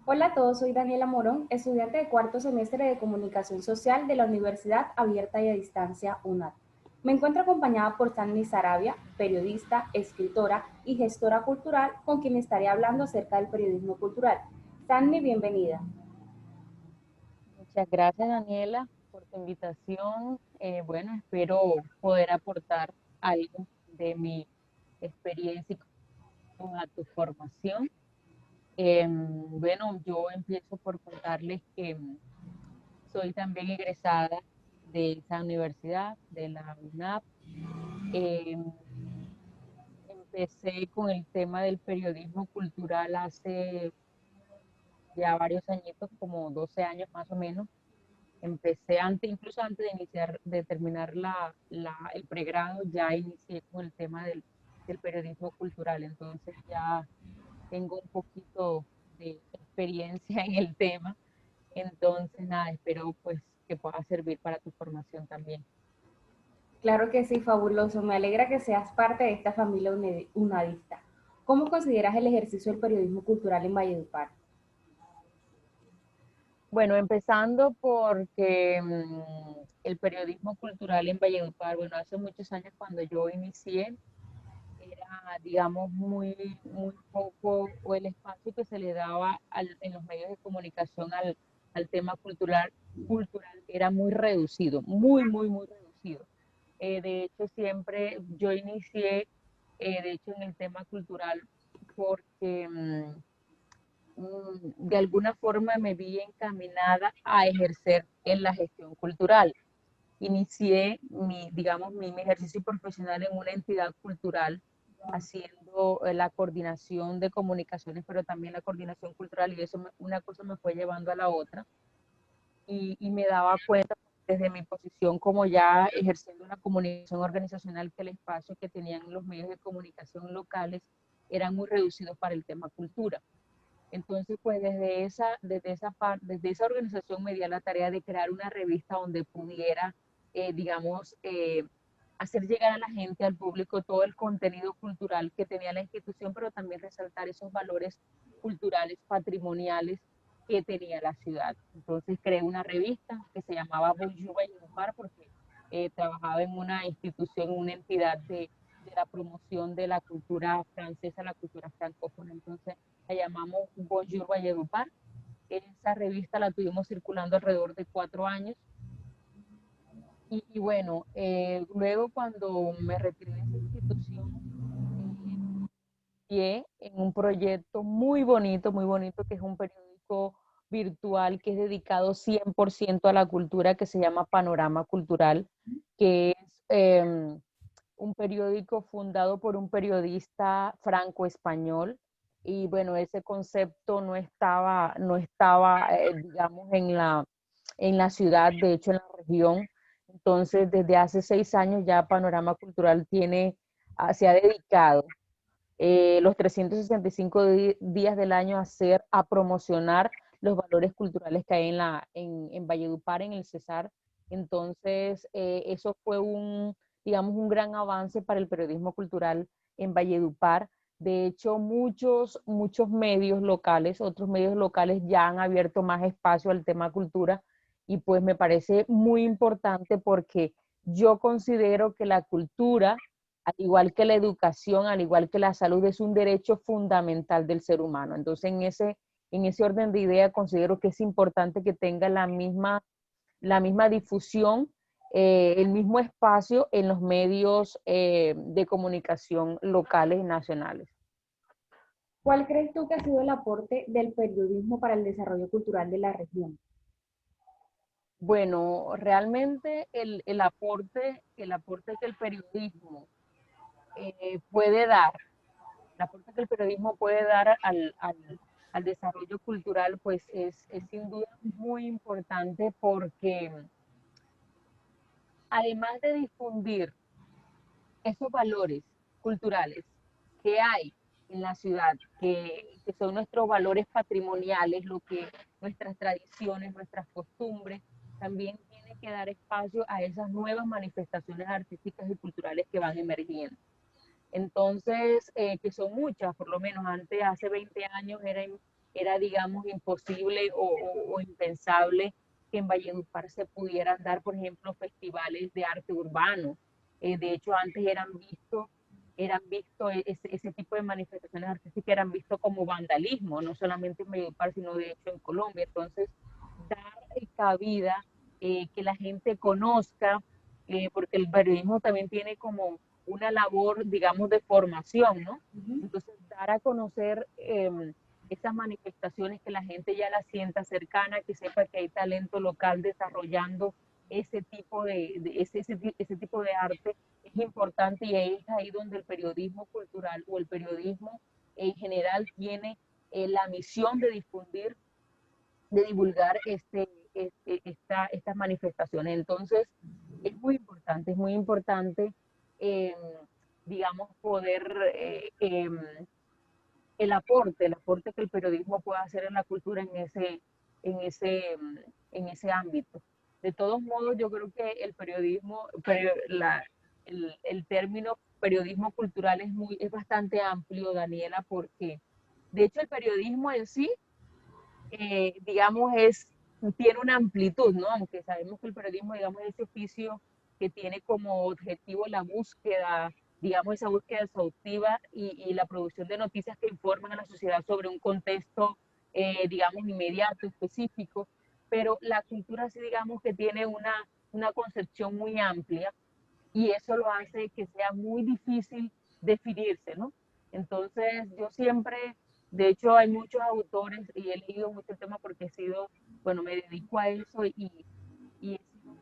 Hola a todos, soy Daniela Morón, estudiante de cuarto semestre de Comunicación Social de la Universidad Abierta y a Distancia UNAD. Me encuentro acompañada por Sandy Sarabia, periodista, escritora y gestora cultural, con quien estaré hablando acerca del periodismo cultural. Sandy, bienvenida. Muchas gracias, Daniela, por tu invitación. Bueno, espero poder aportar algo de mi experiencia y a tu formación. Bueno, yo empiezo por contarles que soy también egresada de esa universidad, de la UNAP. Em, Empecé con el tema del periodismo cultural hace ya varios añitos, como 12 años más o menos. Empecé antes, incluso antes de iniciar, de terminar el pregrado, ya inicié con el tema del periodismo cultural. Entonces ya tengo un poquito de experiencia en el tema. Entonces, nada, espero pues que pueda servir para tu formación también. Claro que sí, fabuloso. Me alegra que seas parte de esta familia unadista. ¿Cómo consideras el ejercicio del periodismo cultural en Valledupar? Bueno, empezando porque el periodismo cultural en Valledupar, bueno, hace muchos años cuando yo inicié, era, digamos, muy poco o el espacio que se le daba en los medios de comunicación al tema cultural era muy reducido, muy reducido. De hecho, siempre yo inicié, de hecho, en el tema cultural porque de alguna forma me vi encaminada a ejercer en la gestión cultural. Inicié digamos, mi ejercicio profesional en una entidad cultural, haciendo la coordinación de comunicaciones, pero también la coordinación cultural, y eso una cosa me fue llevando a la otra, y me daba cuenta desde mi posición como ya ejerciendo una comunicación organizacional que el espacio que tenían los medios de comunicación locales eran muy reducidos para el tema cultura. Entonces, pues desde esa organización me di a la tarea de crear una revista donde pudiera, digamos, hacer llegar a la gente, al público, todo el contenido cultural que tenía la institución, pero también resaltar esos valores culturales, patrimoniales que tenía la ciudad. Entonces creé una revista que se llamaba Bonjour Valledupar porque trabajaba en una institución, una entidad de la promoción de la cultura francesa, la cultura francófona. Entonces la llamamos Bonjour Valledupar. Esa revista la tuvimos circulando alrededor de 4 años. Y bueno, luego cuando me retiré de esa institución, en un proyecto muy bonito, que es un periódico virtual que es dedicado 100% a la cultura, que se llama Panorama Cultural, que es un periódico fundado por un periodista franco-español. Y bueno, ese concepto no estaba digamos, en la ciudad, de hecho en la región. Entonces, desde hace 6 años ya Panorama Cultural se ha dedicado los 365 días del año a promocionar los valores culturales que hay en Valledupar, en el Cesar. Entonces, eso fue digamos, un gran avance para el periodismo cultural en Valledupar. De hecho, muchos medios locales, otros medios locales ya han abierto más espacio al tema cultura, y pues me parece muy importante porque yo considero que la cultura, al igual que la educación, al igual que la salud, es un derecho fundamental del ser humano. Entonces, en ese orden de idea, considero que es importante que tenga la misma difusión, el mismo espacio en los medios de comunicación locales y nacionales. ¿Cuál crees tú que ha sido el aporte del periodismo para el desarrollo cultural de la región? Bueno, realmente el aporte que el periodismo puede dar, el aporte que el periodismo puede dar al desarrollo cultural, pues es sin duda muy importante porque además de difundir esos valores culturales que hay en la ciudad, que son nuestros valores patrimoniales, nuestras tradiciones, nuestras costumbres, también tiene que dar espacio a esas nuevas manifestaciones artísticas y culturales que van emergiendo. Entonces, que son muchas, por lo menos antes, hace 20 años, era, digamos, imposible o impensable que en Valledupar se pudieran dar, por ejemplo, festivales de arte urbano. De hecho, antes eran visto ese tipo de manifestaciones artísticas eran visto como vandalismo, no solamente en Valledupar, sino de hecho en Colombia. Entonces, dar cabida, que la gente conozca, porque el periodismo también tiene como una labor, digamos, de formación, ¿no? Entonces, dar a conocer esas manifestaciones, que la gente ya la sienta cercana, que sepa que hay talento local desarrollando ese tipo ese tipo de arte, es importante, y es ahí donde el periodismo cultural o el periodismo en general tiene la misión de difundir, de divulgar estas manifestaciones. Entonces, es muy importante, eh, digamos, poder, el aporte que el periodismo puede hacer en la cultura en ese, en ese ámbito. De todos modos, yo creo que el periodismo, el término periodismo cultural es bastante amplio, Daniela, porque de hecho el periodismo en sí, digamos, tiene una amplitud, ¿no? Aunque sabemos que el periodismo, digamos, es ese oficio que tiene como objetivo la búsqueda, digamos, esa búsqueda exhaustiva y la producción de noticias que informan a la sociedad sobre un contexto, digamos, inmediato, específico, pero la cultura sí, digamos, que tiene una concepción muy amplia, y eso lo hace que sea muy difícil definirse, ¿no? Entonces, yo siempre, de hecho, hay muchos autores, y he leído mucho el tema porque he sido, bueno, me dedico a eso y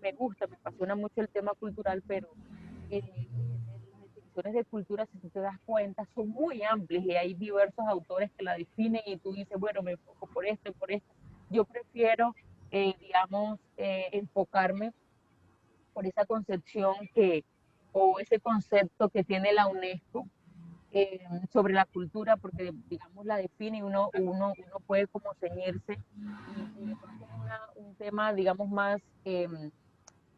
me gusta, me apasiona mucho el tema cultural, pero las definiciones de cultura, si tú te das cuenta, son muy amplias y hay diversos autores que la definen y tú dices, bueno, me enfoco por esto y por esto. Yo prefiero, digamos, enfocarme por esa concepción o ese concepto que tiene la UNESCO, sobre la cultura, porque digamos la define y uno puede como ceñirse, y de pronto es un tema, digamos, más, en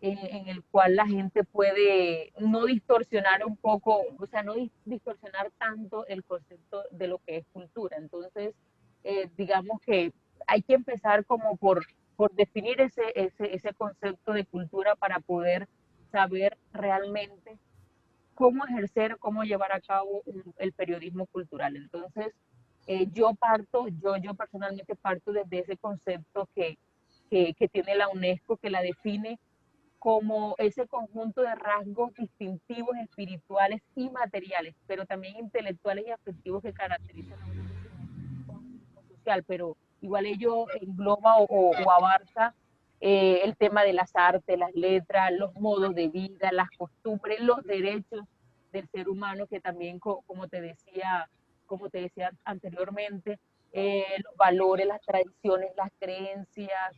el cual la gente puede no distorsionar un poco, o sea, no distorsionar tanto el concepto de lo que es cultura. Entonces, digamos que hay que empezar como por definir ese concepto de cultura para poder saber realmente cómo ejercer, cómo llevar a cabo el periodismo cultural. Entonces, yo personalmente parto desde ese concepto que tiene la UNESCO, que la define como ese conjunto de rasgos distintivos, espirituales y materiales, pero también intelectuales y afectivos que caracterizan a una sociedad o a un grupo social, pero igual ello engloba o abarca, el tema de las artes, las letras, los modos de vida, las costumbres, los derechos del ser humano, que también, como te decía anteriormente, los valores, las tradiciones, las creencias,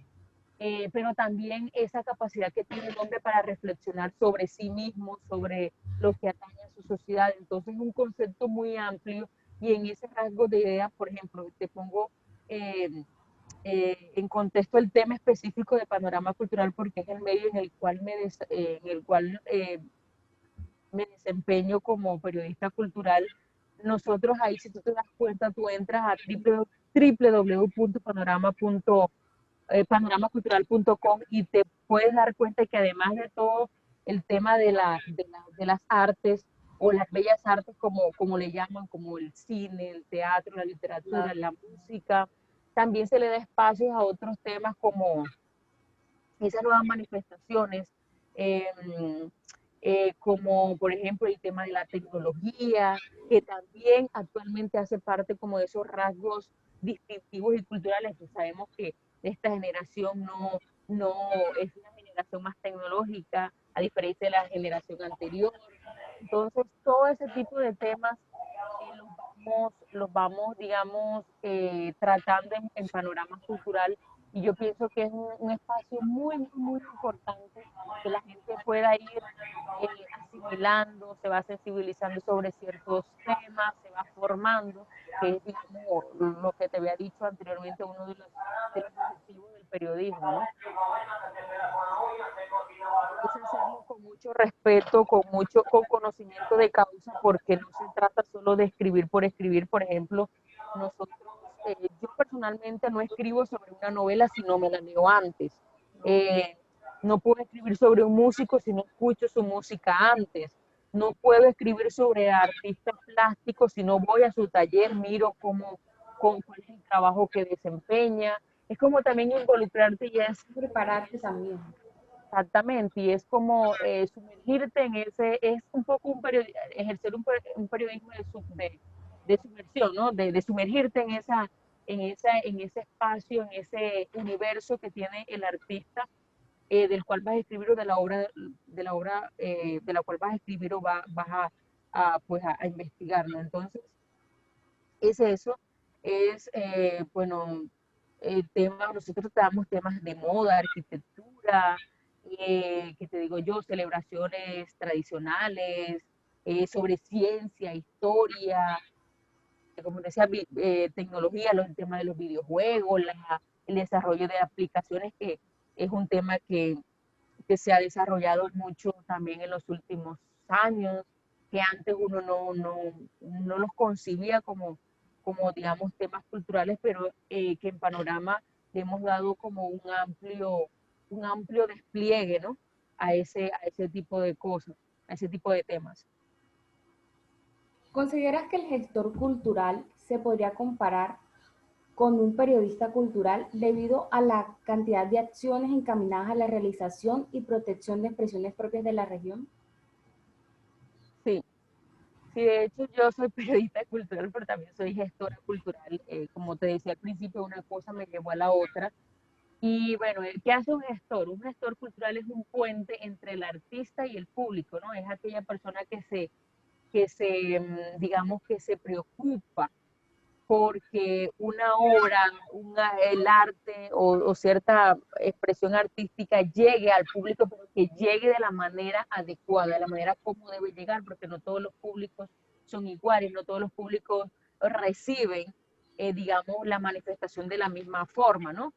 pero también esa capacidad que tiene el hombre para reflexionar sobre sí mismo, sobre lo que atañe a su sociedad. Entonces es un concepto muy amplio, y en ese rasgo de ideas, por ejemplo, te pongo, eh, en contexto el tema específico de panorama cultural, porque es el medio en el cual me desempeño como periodista cultural. Nosotros ahí, si tú te das cuenta, tú entras a www.panoramacultural.com y te puedes dar cuenta que además de todo el tema de las artes o las bellas artes, como le llaman, como el cine, el teatro, la literatura, la música, también se le da espacios a otros temas como esas nuevas manifestaciones, eh, como por ejemplo el tema de la tecnología, que también actualmente hace parte como de esos rasgos distintivos y culturales, que sabemos que esta generación no es una generación más tecnológica, a diferencia de la generación anterior. Entonces, todo ese tipo de temas, los vamos, digamos, tratando en panorama cultural, y yo pienso que es un espacio muy, muy, muy importante, que la gente pueda ir, asimilando, se va sensibilizando sobre ciertos temas, se va formando, que es, digamos, lo que te había dicho anteriormente, uno de los objetivos del periodismo, ¿no? Es hacerlo con mucho respeto, con conocimiento de causa, porque no se trata solo de escribir por escribir. Por ejemplo, nosotros, yo personalmente no escribo sobre una novela si no me la leo antes. Eh, no puedo escribir sobre un músico si no escucho su música antes. No puedo escribir sobre artistas plásticos si no voy a su taller, miro cuál es el trabajo que desempeña. Es como también involucrarte y es Prepararte también. exactamente, y es como sumergirte en ese, es un poco ejercer un periodismo de sumersión, ¿no? De sumergirte en ese espacio, en ese universo que tiene el artista, del cual vas a escribir o de la cual vas a escribir o vas pues a investigar, ¿no? Entonces, es eso, es, bueno, nosotros damos temas de moda, arquitectura, que te digo yo, celebraciones tradicionales, sobre ciencia, historia, como decía, tecnología, el tema de los videojuegos, el desarrollo de aplicaciones, que es un tema que se ha desarrollado mucho también en los últimos años, que antes uno no los concibía como, digamos, temas culturales, pero que en Panorama le hemos dado como un amplio despliegue, ¿no? A ese tipo de cosas, a ese tipo de temas. ¿Consideras que el gestor cultural se podría comparar con un periodista cultural debido a la cantidad de acciones encaminadas a la realización y protección de expresiones propias de la región? Sí, sí, de hecho yo soy periodista cultural, pero también soy gestora cultural. Como te decía al principio, una cosa me llevó a la otra. Y bueno, ¿qué hace un gestor? Un gestor cultural es un puente entre el artista y el público, ¿no? Es aquella persona digamos, que se preocupa porque una obra, el arte o cierta expresión artística llegue al público, pero que llegue de la manera adecuada, de la manera como debe llegar, porque no todos los públicos son iguales, no todos los públicos reciben, digamos, la manifestación de la misma forma, ¿no?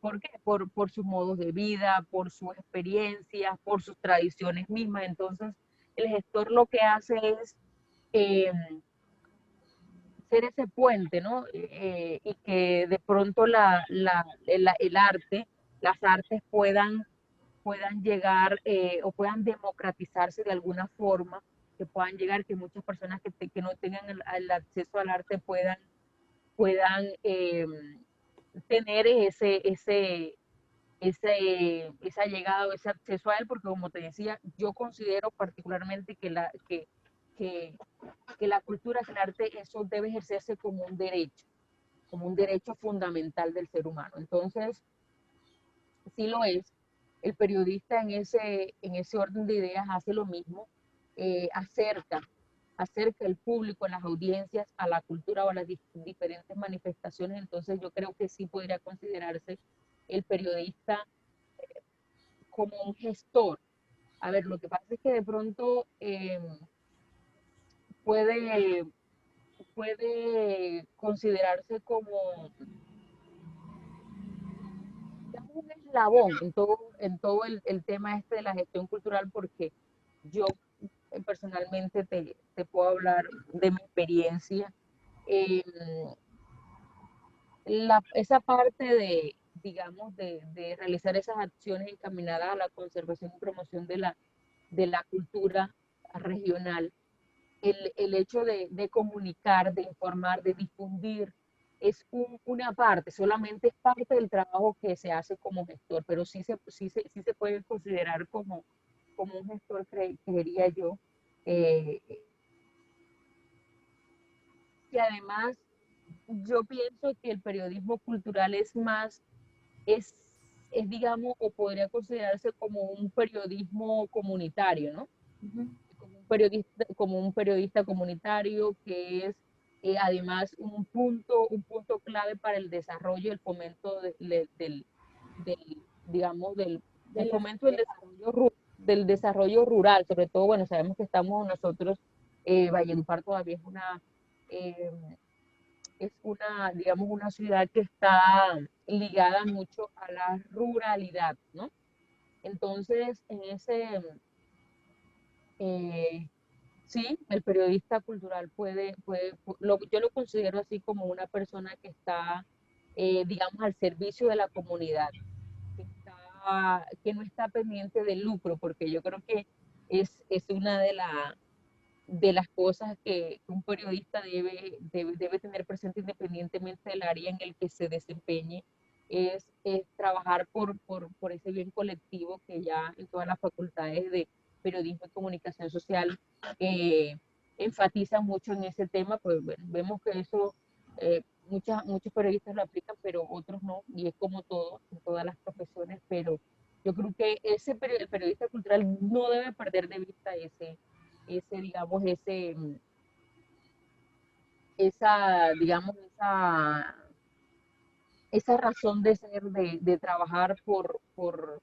¿Por qué? Por sus modos de vida, por sus experiencias, por sus tradiciones mismas. Entonces, el gestor lo que hace es eh, ser ese puente, ¿no? Y que de pronto el arte, las artes puedan llegar o puedan democratizarse de alguna forma, que puedan llegar, que muchas personas que no tengan el acceso al arte puedan tener esa llegada o ese acceso a él, porque como te decía, yo considero particularmente que, que la cultura, que el arte, eso debe ejercerse como un derecho fundamental del ser humano. Entonces, sí lo es. El periodista en ese orden de ideas hace lo mismo, acerca el público, las audiencias, a la cultura o a las diferentes manifestaciones. Entonces, yo creo que sí podría considerarse el periodista como un gestor. A ver, lo que pasa es que de pronto puede, puede considerarse como un eslabón en todo el tema este de la gestión cultural, porque yo personalmente te puedo hablar de mi experiencia. Eh, esa parte digamos, de realizar esas acciones encaminadas a la conservación y promoción de la cultura regional, el hecho de comunicar, de informar, de difundir, es una parte, solamente es parte del trabajo que se hace como gestor, pero sí se puede considerar como un gestor, creería yo. Eh, y además, yo pienso que el periodismo cultural es, digamos, o podría considerarse como un periodismo comunitario, ¿no? Uh -huh. Como un periodista comunitario, que es además un punto clave para el desarrollo y el fomento digamos, De el la fomento sociedad. del desarrollo rural. Sobre todo, bueno, sabemos que estamos nosotros, Valledupar todavía eh, digamos, una ciudad que está ligada mucho a la ruralidad, ¿no? Entonces, en ese sí, el periodista cultural yo lo considero así como una persona que está, digamos, al servicio de la comunidad, que no está pendiente del lucro, porque yo creo que es una de las cosas que un periodista debe tener presente independientemente del área en el que se desempeñe, es trabajar por ese bien colectivo que ya en todas las facultades de periodismo y comunicación social eh, enfatizan mucho en ese tema, pues bueno, vemos que eso muchos periodistas lo aplican, pero otros no, y es como todo, en todas las profesiones, pero yo creo que el periodista cultural no debe perder de vista digamos, digamos, esa razón de ser, de trabajar por, por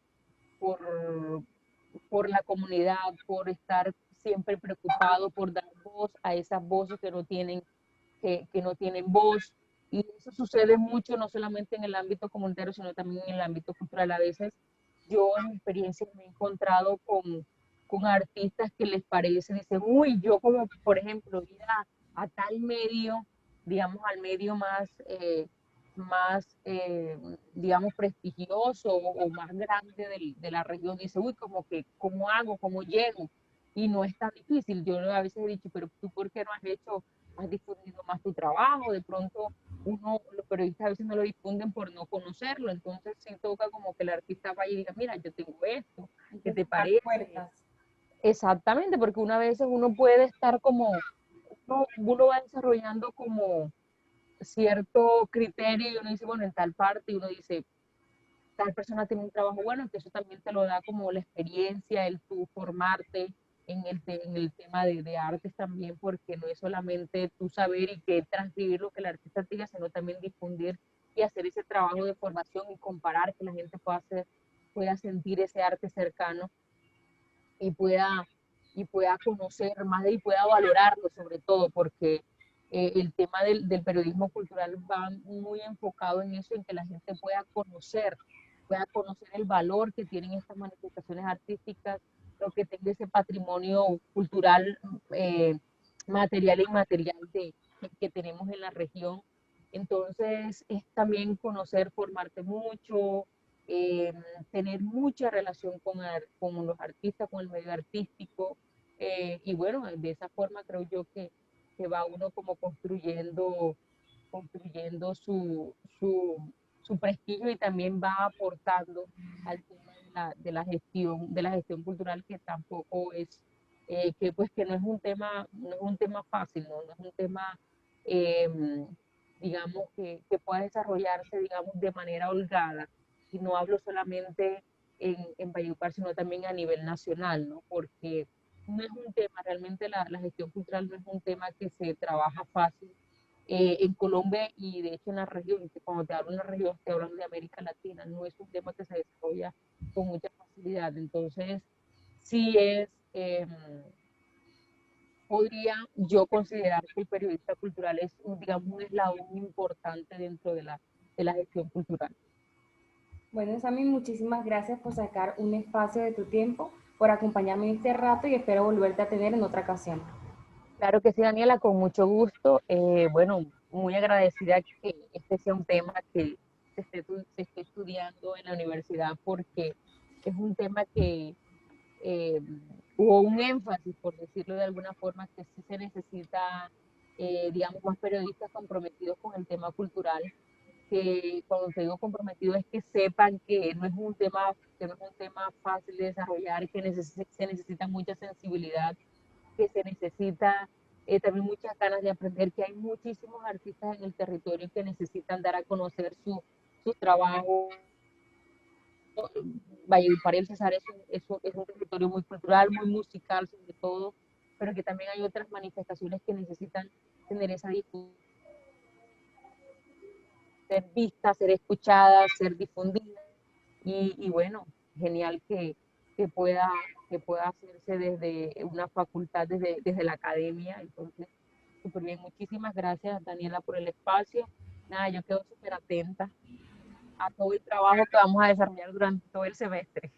la comunidad, por estar siempre preocupado, por dar voz a esas voces que no tienen voz. Y eso sucede mucho, no solamente en el ámbito comunitario, sino también en el ámbito cultural. A veces yo en mi experiencia me he encontrado con artistas que les parece, dicen, uy, yo como, por ejemplo, ir a tal medio, digamos, al medio más digamos, prestigioso o más grande de la región, dice, uy, como que, ¿cómo hago? ¿Cómo llego? Y no es tan difícil. Yo a veces he dicho, pero tú, ¿por qué no has difundido más tu trabajo? De pronto, los periodistas a veces no lo difunden por no conocerlo, entonces sí toca como que el artista vaya y diga, mira, yo tengo esto, Hay ¿qué que te tocar parece? puertas. Exactamente, porque una vez uno puede estar uno va desarrollando como cierto criterio y uno dice, bueno, en tal parte, y uno dice, tal persona tiene un trabajo bueno, que eso también te lo da como la experiencia, el tú formarte en el tema de artes también, porque no es solamente tú saber y que transcribir lo que el artista diga, sino también difundir y hacer ese trabajo de formación y comparar, que la gente pueda sentir ese arte cercano y pueda conocer más y pueda valorarlo sobre todo, porque el tema del periodismo cultural va muy enfocado en eso, en que la gente pueda conocer el valor que tienen estas manifestaciones artísticas, lo que tenga ese patrimonio cultural material e inmaterial que tenemos en la región. Entonces, es también conocer, formarte mucho, eh, tener mucha relación con los artistas, con el medio artístico, y bueno, de esa forma creo yo que va uno como construyendo su prestigio y también va aportando al tema de la gestión cultural que tampoco es, que no es un tema fácil, no es un tema, eh, digamos, que pueda desarrollarse, digamos, de manera holgada. Y no hablo solamente en Valledupar, sino también a nivel nacional, ¿no? Porque no es un tema, realmente la gestión cultural no es un tema que se trabaja fácil en Colombia y de hecho en la región, cuando te hablo de la región, estoy hablando de América Latina, no es un tema que se desarrolla con mucha facilidad. Entonces, sí podría yo considerar que el periodista cultural es, digamos, un eslabón importante dentro de la gestión cultural. Bueno, Sami, muchísimas gracias por sacar un espacio de tu tiempo, por acompañarme en este rato y espero volverte a tener en otra ocasión. Claro que sí, Daniela, con mucho gusto. Bueno, muy agradecida que este sea un tema que se esté estudiando en la universidad porque es un tema que eh, hubo un énfasis, por decirlo de alguna forma, que sí se necesita, digamos, más periodistas comprometidos con el tema cultural, que cuando te digo comprometido es que sepan que no es un tema fácil de desarrollar, que se necesita mucha sensibilidad, que se necesita también muchas ganas de aprender, que hay muchísimos artistas en el territorio que necesitan dar a conocer su trabajo. Valledupar y el Cesar es un territorio muy cultural, muy musical sobre todo, pero que también hay otras manifestaciones que necesitan tener esa difusión, ser vistas, ser escuchadas, ser difundidas. Y bueno, genial que pueda, que pueda hacerse desde una facultad, desde la academia. Entonces, súper bien. Muchísimas gracias, Daniela, por el espacio. Nada, yo quedo súper atenta a todo el trabajo que vamos a desarrollar durante todo el semestre.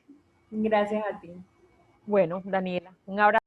Gracias a ti. Bueno, Daniela, un abrazo.